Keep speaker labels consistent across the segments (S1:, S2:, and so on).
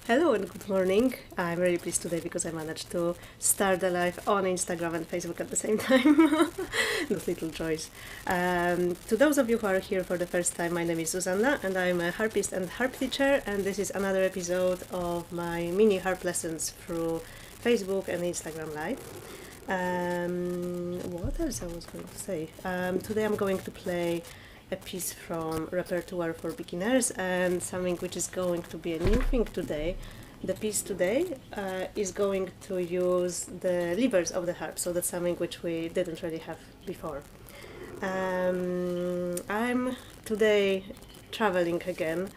S1: Hello and good morning. I'm really pleased today because I managed to start the live on Instagram and Facebook at the same time. Those little joys. To those of you who are here for the first time, my name is Susanna and I'm a harpist and harp teacher, and this is another episode of my mini harp lessons through Facebook and Instagram Live. What else I was going to say? Today I'm going to play a piece from repertoire for beginners and something which is going to be a new thing today. The piece today is going to use the levers of the harp, so that's something which we didn't really have before. I'm today traveling again.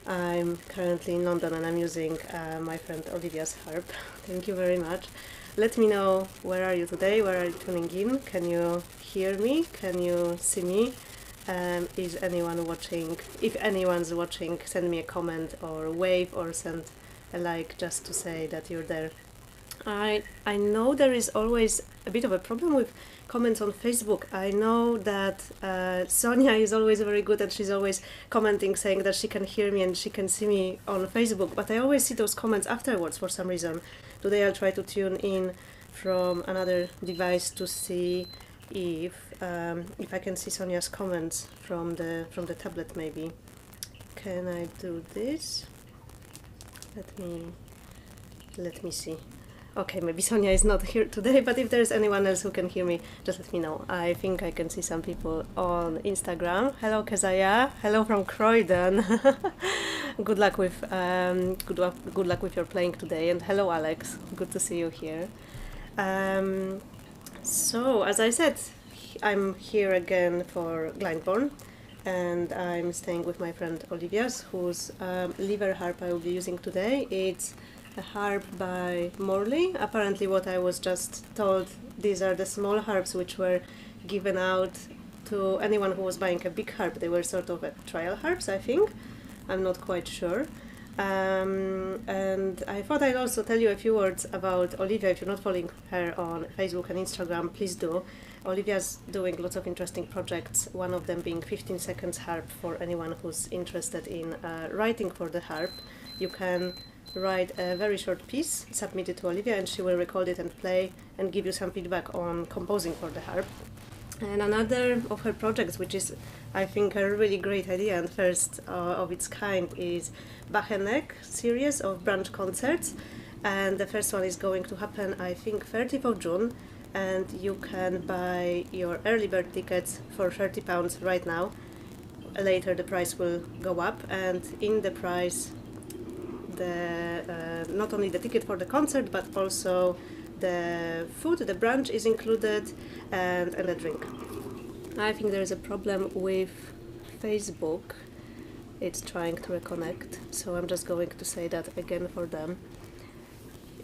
S1: I'm currently in London and I'm using my friend Olivia's harp. Thank you very much. Let me know, where are you today? Where are you tuning in? Can you hear me? Can you see me? Is anyone watching? If anyone's watching, send me a comment or wave or send a like just to say that you're there. I know there is always a bit of a problem with comments on Facebook. I know that Sonia is always very good and she's always commenting saying that she can hear me and she can see me on Facebook, but I always see those comments afterwards for some reason. Today I'll try to tune in from another device to see if I can see Sonia's comments from the tablet maybe. Can I do this? Let me see. Okay, maybe Sonia is not here today, but if there's anyone else who can hear me, just let me know. I think I can see some people on Instagram. Hello, Kezaya. Hello from Croydon. Good luck with good luck with your playing today. And hello, Alex. Good to see you here. So, as I said, I'm here again for Glyndebourne, and I'm staying with my friend Olivia, whose lever harp I will be using today. It's a harp by Morley. Apparently, what I was just told, these are the small harps which were given out to anyone who was buying a big harp. They were sort of trial harps, I think. I'm not quite sure. And I thought I'd also tell you a few words about Olivia. If you're not following her on Facebook and Instagram, please do. Olivia's doing lots of interesting projects, one of them being 15 seconds harp for anyone who's interested in writing for the harp. You can write a very short piece, submit it to Olivia, and she will record it and play and give you some feedback on composing for the harp. And another of her projects, which is, I think, a really great idea and first of its kind, is Bachn Eggs series of brunch concerts. And the first one is going to happen, I think, 30th of June. And you can buy your early bird tickets for £30 right now. Later the price will go up, and in the price, not only the ticket for the concert, but also the food, the brunch is included, and a drink. I think there is a problem with Facebook. It's trying to reconnect, so I'm just going to say that again for them.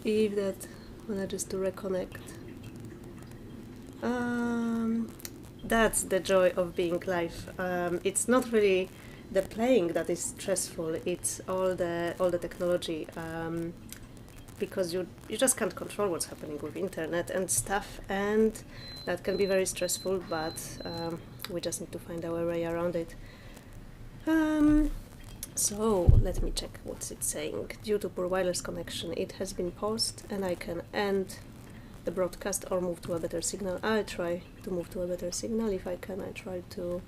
S1: If that manages to reconnect. That's the joy of being live. It's not really the playing that is stressful, it's all the technology. Because you just can't control what's happening with internet and stuff, and that can be very stressful, but we just need to find our way around it. So let me check what's it saying. Due to poor wireless connection, it has been paused and I can end the broadcast or move to a better signal. I'll try to move to a better signal if I can. I try to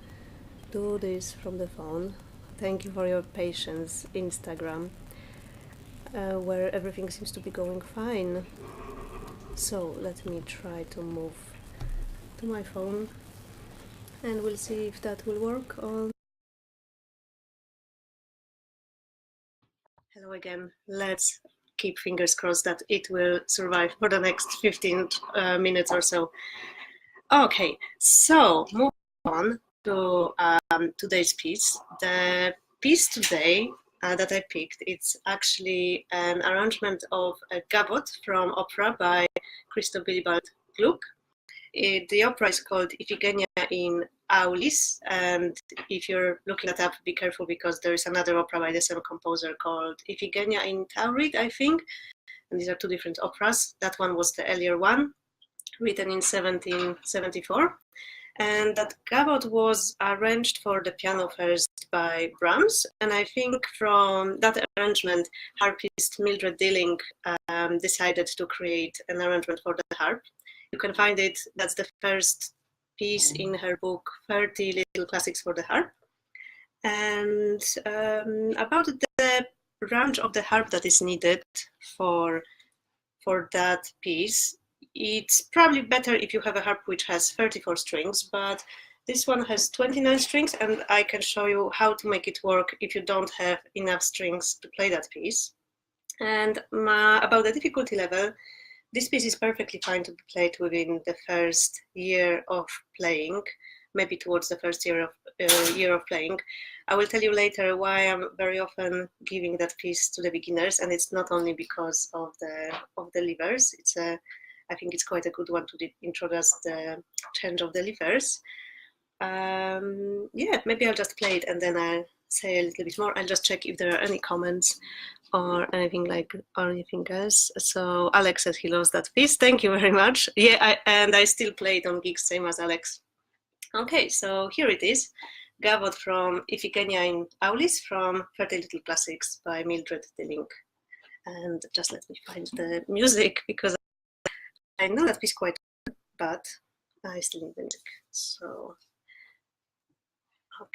S1: do this from the phone. Thank you for your patience, Instagram. Where everything seems to be going fine. So let me try to move to my phone and we'll see if that will work on. Hello again. Let's keep fingers crossed that it will survive for the next 15 minutes or so. Okay, so moving on to today's piece. The piece today that I picked, it's actually an arrangement of a Gavotte from opera by Christoph Gluck. The opera is called Iphigenia in Aulis, and if you're looking that up, be careful because there is another opera by the same composer called Iphigenia in Taurid, I think, and these are two different operas. That one was the earlier one, written in 1774. And that Gavotte was arranged for the piano first by Brahms, and I think from that arrangement, harpist Mildred Dilling decided to create an arrangement for the harp. You can find it, that's the first piece in her book, 30 Little Classics for the Harp. And about the range of the harp that is needed for that piece, it's probably better if you have a harp which has 34 strings, but this one has 29 strings, and I can show you how to make it work if you don't have enough strings to play that piece. And about the difficulty level, this piece is perfectly fine to be played within the first year of playing, maybe towards the first year of playing. I will tell you later why I'm very often giving that piece to the beginners, and it's not only because of the levers. I think it's quite a good one to introduce the change of the levers. Yeah, maybe I'll just play it and then I'll say a little bit more. I'll just check if there are any comments or anything else. So Alex said he loves that piece. Thank you very much. Yeah, and I still play it on gigs, same as Alex. Okay, so here it is. Gavotte from Iphigenia in Aulis from 30 Little Classics by Mildred Dilling. And just let me find the music because I know that piece quite well, but I still need the music. So, okay.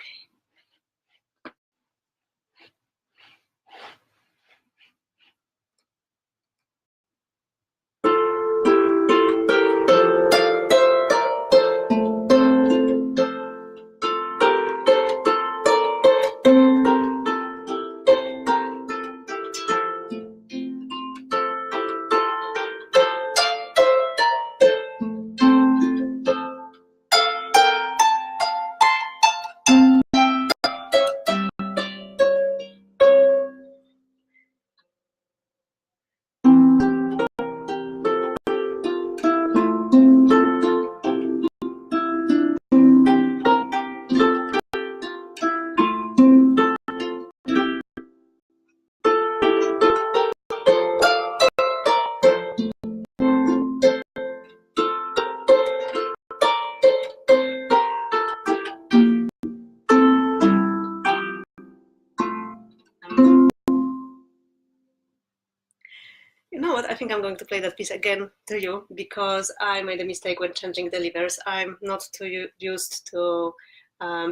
S1: You know what? I think I'm going to play that piece again to you because I made a mistake when changing the levers. I'm not too used to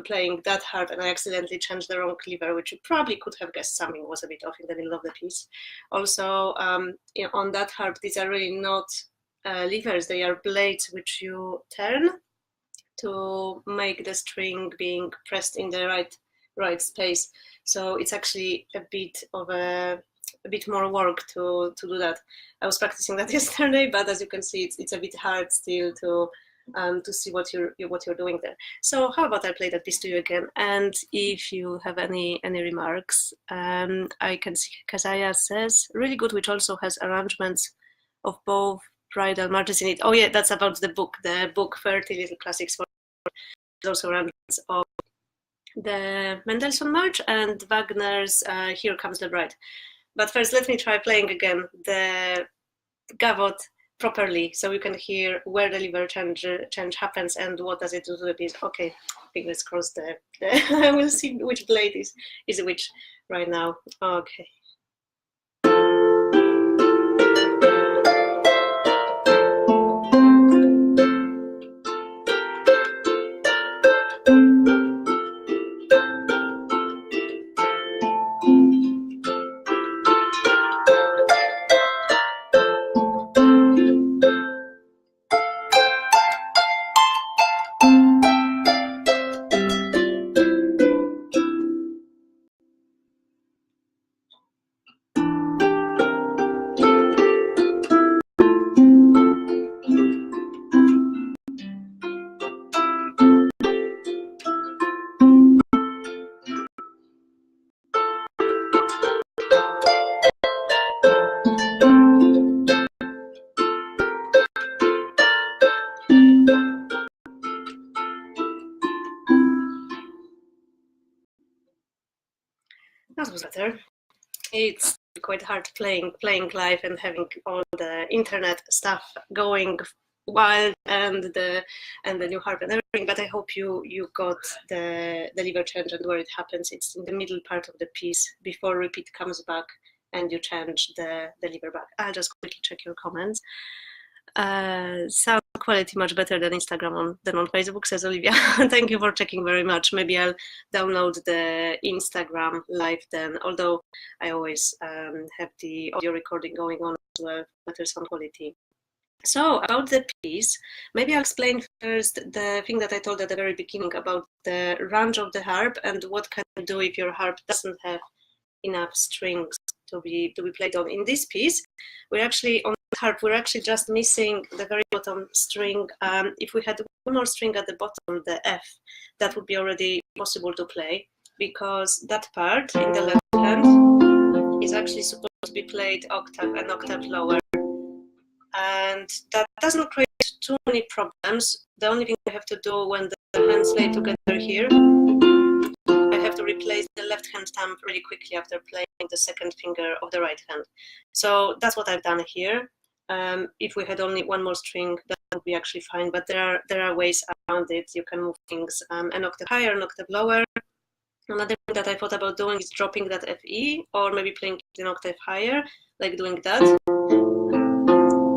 S1: playing that harp, and I accidentally changed the wrong lever, which you probably could have guessed something was a bit off in the middle of the piece. Also, on that harp, these are really not levers, they are blades which you turn to make the string being pressed in the right space. So it's actually a bit more work to do that. I was practicing that yesterday, but as you can see, it's a bit hard still to see what you're doing there. So how about I play that piece to you again? And if you have any remarks, I can see Kazaya says really good, which also has arrangements of both bridal marches in it. Oh yeah, that's about the book 30 Little Classics for also arrangements of the Mendelssohn March and Wagner's Here Comes the Bride. But first, let me try playing again the Gavotte properly, so you can hear where the lever change happens and what does it do to the piece. Okay, fingers crossed. I will see which blade is which right now. Okay. That was better. It's quite hard playing live and having all the internet stuff going wild and the new harp and everything, but I hope you got the lever change and where it happens. It's in the middle part of the piece before repeat comes back and you change the lever back. I'll just quickly check your comments. Sound quality much better than Instagram than on Facebook, says Olivia. Thank you for checking very much. Maybe I'll download the Instagram live then, although I always have the audio recording going on as well, better sound quality. So about the piece, maybe I'll explain first the thing that I told at the very beginning about the range of the harp and what can you do if your harp doesn't have enough strings to be played on. In this piece, we're actually on the harp, we're actually just missing the very bottom string. If we had one more string at the bottom, the F, that would be already possible to play, because that part in the left hand is actually supposed to be played an octave lower. And that doesn't create too many problems. The only thing I have to do when the hands lay together here, I have to replace the left hand thumb really quickly after playing the second finger of the right hand. So that's what I've done here. If we had only one more string, that would be actually fine, but there are ways around it. You can move things an octave higher, an octave lower. Another thing that I thought about doing is dropping that FE, or maybe playing an octave higher, like doing that,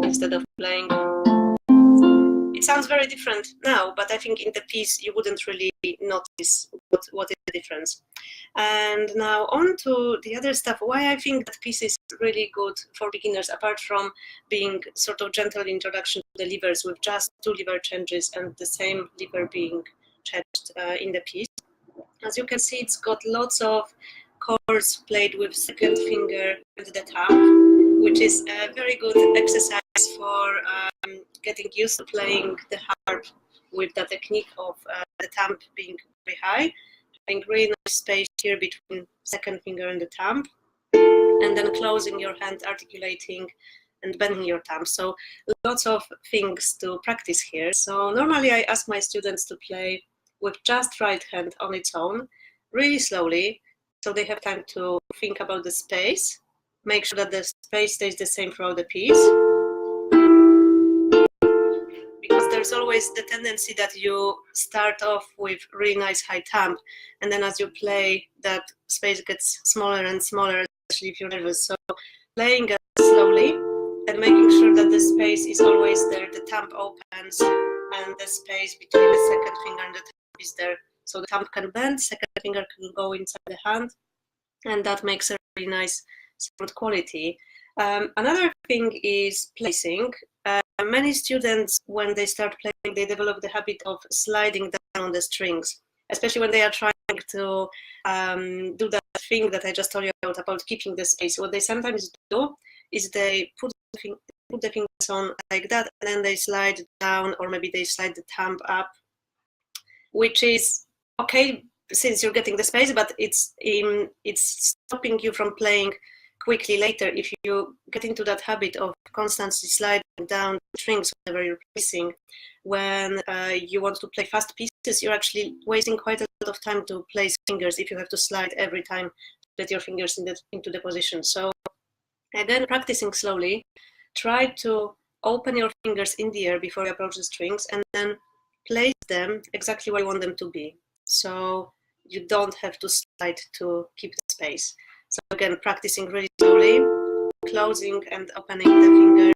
S1: instead of playing. It sounds very different now, but I think in the piece you wouldn't really notice what is the difference. And now on to the other stuff, why I think that piece is really good for beginners, apart from being sort of gentle introduction to the levers with just 2 lever changes and the same lever being changed in the piece. As you can see, it's got lots of chords played with second finger and the thumb, which is a very good exercise for getting used to playing the harp with the technique of the thumb being very high, having really nice space here between second finger and the thumb, and then closing your hand, articulating and bending your thumb. So lots of things to practice here. So normally I ask my students to play with just right hand on its own, really slowly, so they have time to think about the space, make sure that the space stays the same throughout the piece, because there's always the tendency that you start off with really nice high thumb, and then as you play, that space gets smaller and smaller, especially if you're nervous. So playing slowly and making sure that the space is always there, the thumb opens, and the space between the second finger and the thumb is there. So the thumb can bend, second finger can go inside the hand, and that makes a really nice sound quality. Another thing is placing. Many students, when they start playing, they develop the habit of sliding down on the strings, especially when they are trying to do that thing that I just told you about keeping the space. What they sometimes do is they put the fingers on like that, and then they slide down, or maybe they slide the thumb up, which is okay since you're getting the space, but it's stopping you from playing quickly later. If you get into that habit of constantly sliding down strings whenever you're placing, when you want to play fast pieces, you're actually wasting quite a lot of time to place fingers if you have to slide every time to get your fingers into the position. So again, practicing slowly, try to open your fingers in the air before you approach the strings, and then place them exactly where you want them to be. So you don't have to slide to keep the space. So again, practicing really slowly, closing and opening the fingers,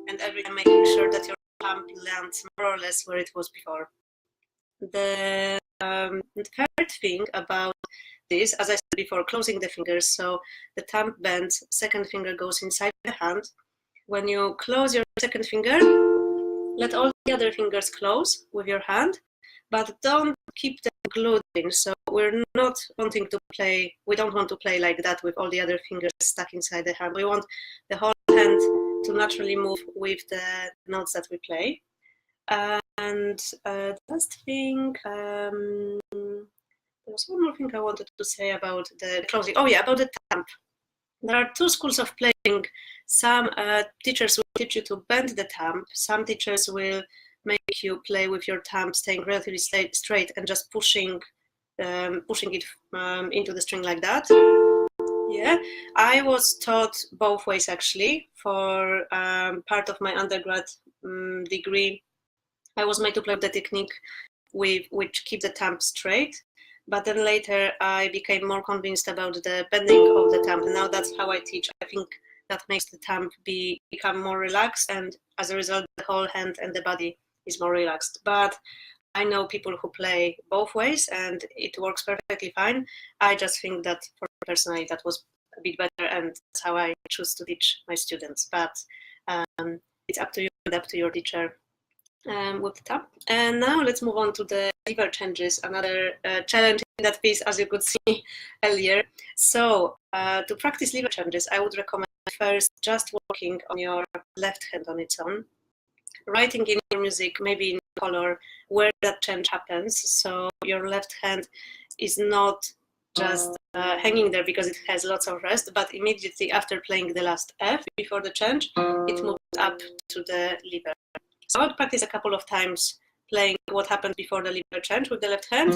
S1: and every time making sure that your thumb lands more or less where it was before. The third thing about this, as I said before, closing the fingers, so the thumb bends, second finger goes inside the hand. When you close your second finger, let all the other fingers close with your hand, but don't keep them glued in. So we're not wanting to play, we don't want to play like that with all the other fingers stuck inside the hand. We want the whole hand to naturally move with the notes that we play. And last thing, there was one more thing I wanted to say about the closing. Oh yeah, about the thumb. There are 2 schools of playing. Some teachers will teach you to bend the thumb. Some teachers will make you play with your thumb staying relatively straight and just pushing it into the string like that. Yeah, I was taught both ways actually. For part of my undergrad degree, I was made to play the technique which keep the thumb straight. But then later I became more convinced about the bending of the thumb. And now that's how I teach. I think that makes the thumb become more relaxed, and as a result, the whole hand and the body is more relaxed. But I know people who play both ways, and it works perfectly fine. I just think that for me personally, that was a bit better, and that's how I choose to teach my students. But it's up to you and up to your teacher with the thumb. And now let's move on to the lever changes, another challenge in that piece, as you could see earlier. So to practice lever changes, I would recommend first just working on your left hand on its own, writing in your music, maybe in color, where that change happens. So your left hand is not just hanging there because it has lots of rest, but immediately after playing the last F before the change, it moves up to the lever. So I would practice a couple of times playing what happened before the lever change with the left hand,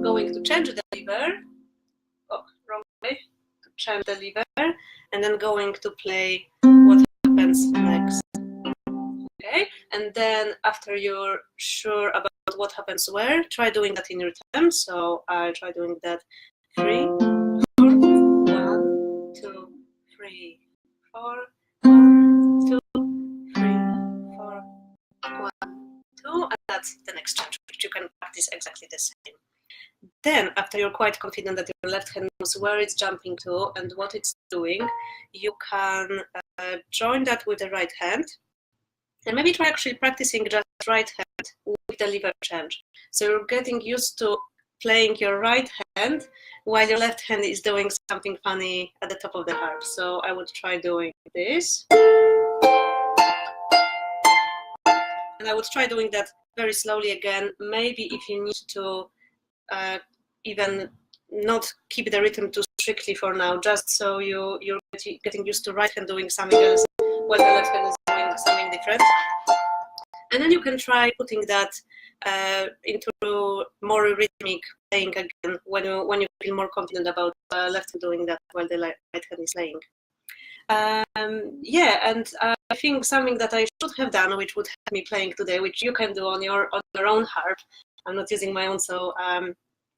S1: going to change the lever, wrong way, to change the lever, and then going to play what happens next. Okay, and then after you're sure about what happens where, try doing that in rhythm. So I try doing that 3, 4, 1, 2, 3, 4, 1, 2, 3, 4, 1, 2, and that's the next change, which you can practice exactly the same. Then, after you're quite confident that your left hand knows where it's jumping to and what it's doing, you can join that with the right hand. And maybe try actually practicing just right hand with the lever change. So you're getting used to playing your right hand while your left hand is doing something funny at the top of the harp. So I would try doing this. And I would try doing that very slowly again. Maybe if you need to even not keep the rhythm too strictly for now, just so you're getting used to right hand doing something else while the left hand is doing something different. And then you can try putting that into more rhythmic playing again when you feel more confident about left hand doing that while the right hand is playing. Yeah, and I think something that I should have done, which would have me playing today, which you can do on your own harp. I'm not using my own, so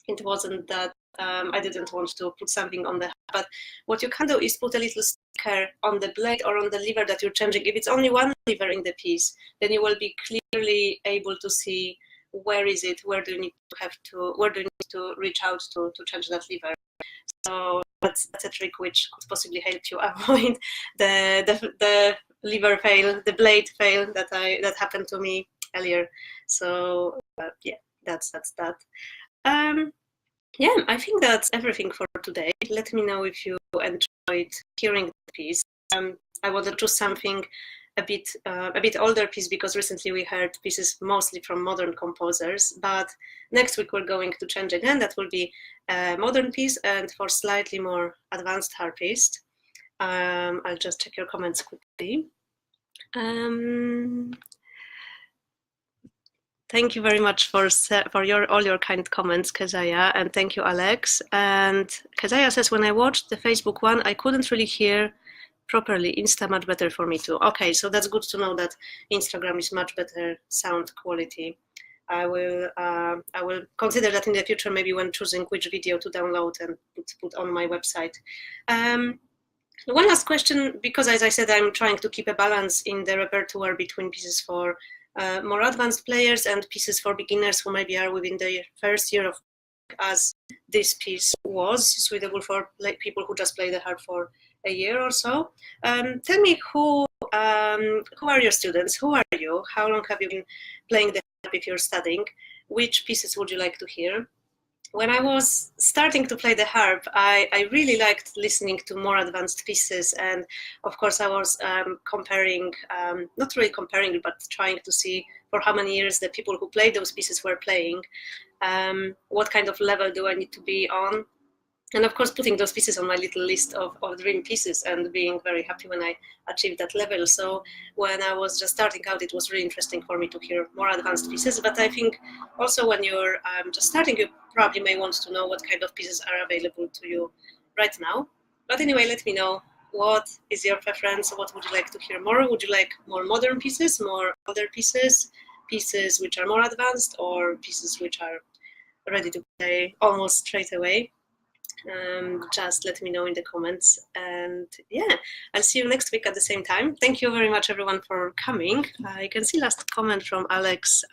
S1: it wasn't that I didn't want to put something on the harp. But what you can do is put a little sticker on the blade or on the lever that you're changing. If it's only one lever in the piece, then you will be clearly able to see where is it, where do you need to reach out to change that lever. So that's a trick which could possibly help you avoid the lever fail, the blade fail that happened to me earlier. So yeah, that's that. Yeah, I think that's everything for today. Let me know if you enjoyed hearing the piece. I want to choose something a bit older piece because recently we heard pieces mostly from modern composers. But next week we're going to change again. That will be a modern piece and for slightly more advanced harpist. I'll just check your comments quickly. Thank you very much for all your kind comments, Kezaya, and thank you, Alex. And Kezaya says, when I watched the Facebook one, I couldn't really hear properly. Insta much better for me too. Okay, so that's good to know that Instagram is much better sound quality. I will consider that in the future, maybe when choosing which video to download and put on my website. One last question, because as I said, I'm trying to keep a balance in the repertoire between pieces for more advanced players and pieces for beginners who maybe are within the first year of, as this piece was suitable for people who just play the harp for a year or so. Tell me who are your students? Who are you? How long have you been playing the harp if you're studying? Which pieces would you like to hear? When I was starting to play the harp, I really liked listening to more advanced pieces, and of course I was comparing, not really comparing, but trying to see for how many years the people who played those pieces were playing, what kind of level do I need to be on, and of course putting those pieces on my little list of dream pieces and being very happy when I achieved that level. So when I was just starting out, it was really interesting for me to hear more advanced pieces. But I think also when you're just starting, you probably may want to know what kind of pieces are available to you right now. But anyway, let me know What is your preference? What would you like to hear more? Would you like more modern pieces, more older pieces, pieces which are more advanced, or pieces which are ready to play almost straight away? Just let me know in the comments. And yeah, I'll see you next week at the same time. Thank you very much, everyone, for coming. I can see last comment from Alex.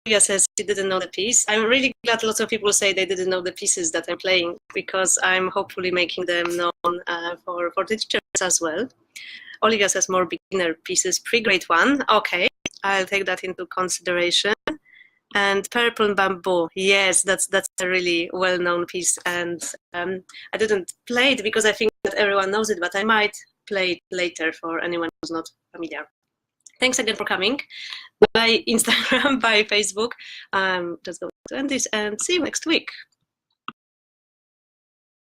S1: Olivia says she didn't know the piece. I'm really glad lots of people say they didn't know the pieces that I'm playing, because I'm hopefully making them known for the teachers as well. Olivia says more beginner pieces, pre-grade 1. Okay, I'll take that into consideration. And Purple Bamboo, yes, that's a really well-known piece, and I didn't play it because I think that everyone knows it, but I might play it later for anyone who's not familiar. Thanks again for coming. By Instagram, by Facebook. Just go to end this and see you next week.